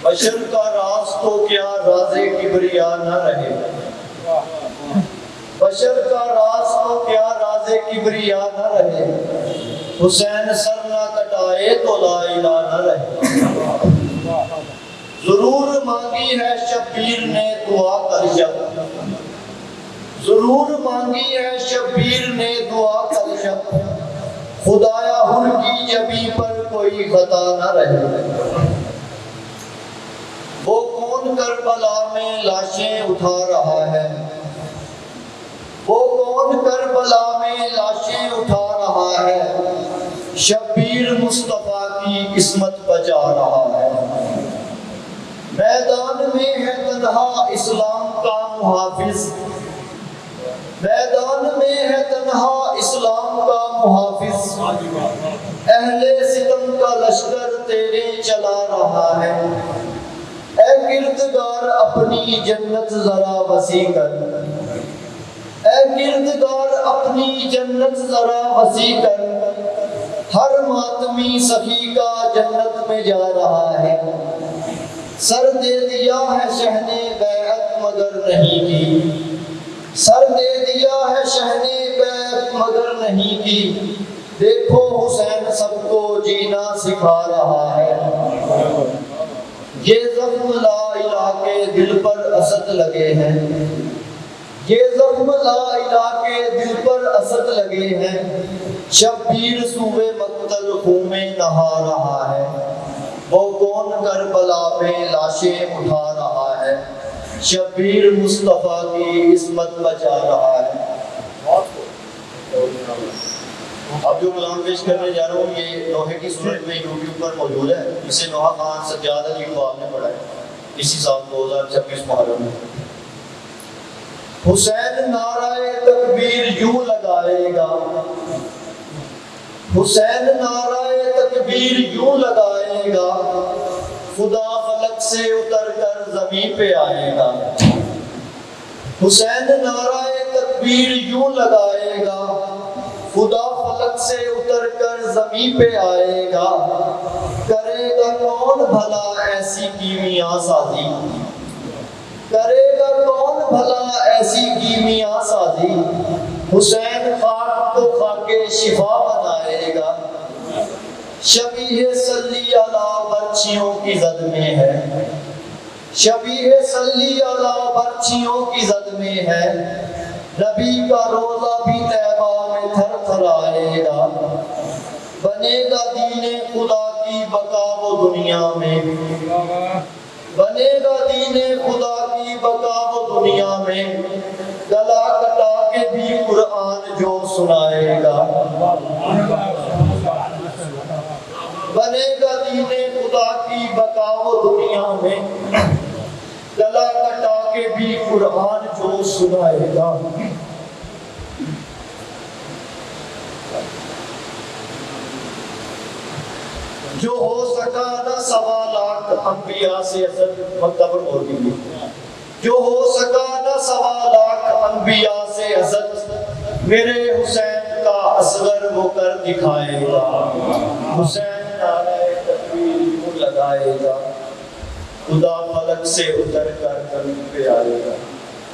بشر کا راز تو کیا راز کبریا نہ رہے، بشر کا راز تو کیا راز کبریا نہ رہے، حسین سر نہ کٹائے تو لا الہ نہ رہے۔ ضرور مانگی ہے شبیر نے دعا کر شب، ضرور مانگی ہے شبیر نے دعا کر شب، خدایا ہر کی جبی پر کوئی خطا نہ رہے۔ وہ کون کربلا میں لاشیں اٹھا رہا ہے، وہ کون کربلا میں لاشیں اٹھا رہا ہے، شبیر مصطفیٰ کی قسمت بچا رہا ہے۔ میدان میں ہے تنہا اسلام کا محافظ، میدان میں ہے تنہا اسلام کا محافظ، اہل ستم کا لشکر تیرے چلا رہا ہے۔ اے کردگار اپنی جنت ذرا وسیع کر، اے کردگار اپنی جنت ذرا وسیع کر، ہر ماتمی سخی کا جنت میں جا رہا ہے۔ سر دے دیا ہے شہنے بیعت مگر نہیں کی، سر دے دیا ہے شہنے بیعت مگر نہیں کی، دیکھو حسین سب کو جینا سکھا رہا ہے۔ یہ زخم لا الہ کے دل پر اسد لگے ہیں، یہ زخم لا الہ کے دل پر اسد لگے ہیں، شبیر سوئے مقتل خون میں نہا رہا ہے۔ وہ کون کربلا میں لاشیں اٹھا رہا ہے، شبیر مصطفیٰ کی عصمت بچا رہا ہے۔ اب جو کلام پیش کرنے جا رہا ہوں یہ نوحے کی صورت میں یوٹیوب پر موجود ہے، اسے نوحہ خان سجاد علی کو آپ نے پڑھا ہے اسی سال 2026 محرم میں۔ حسین نعرہ تکبیر یوں لگائے گا، حسین نعرہ تکبیر یوں لگائے گا، خدا فلک سے اتر کر زمین پہ آئے گا۔ حسین نعرہ تکبیر یوں لگائے گا، خدا فلک سے اتر کر زمین پہ آئے گا، کرے گا کون بھلا ایسی کیمیا سازی، کرے گا کون بھلا ایسی کیمیا سازی، حسین خاک تو خاکے شفا بنائے گا، شبیہ صلی علی برچھیوں کی زد میں ہے، شبیہ صلی علی برچھیوں کی زد میں ہے، نبی کا روزہ بھی طیبہ میں تھر تھر آئے گا، بنے گا دین خدا کی بقا وہ دنیا میں، بنے گا دین خدا کی بقا وہ دنیا میں، گلا کٹا کے بھی قرآن جو سنائے گا، بنے گا دین خدا کی بقا وہ دنیا میں، گلا کٹا کے بھی قرآن جو سنائے گا۔ جو ہو سکا نہ 1.25 لاکھ انبیاء سے اسد، مکتبر اور بھی، جو ہو سکا نہ 1.25 لاکھ انبیاء سے اسد، میرے حسین کا اصغر وہ کر دکھائے گا، حسین نعرہ تکبیر یوں لگائے گا، خدا فلک سے اتر کر زمین پہ آئے گا۔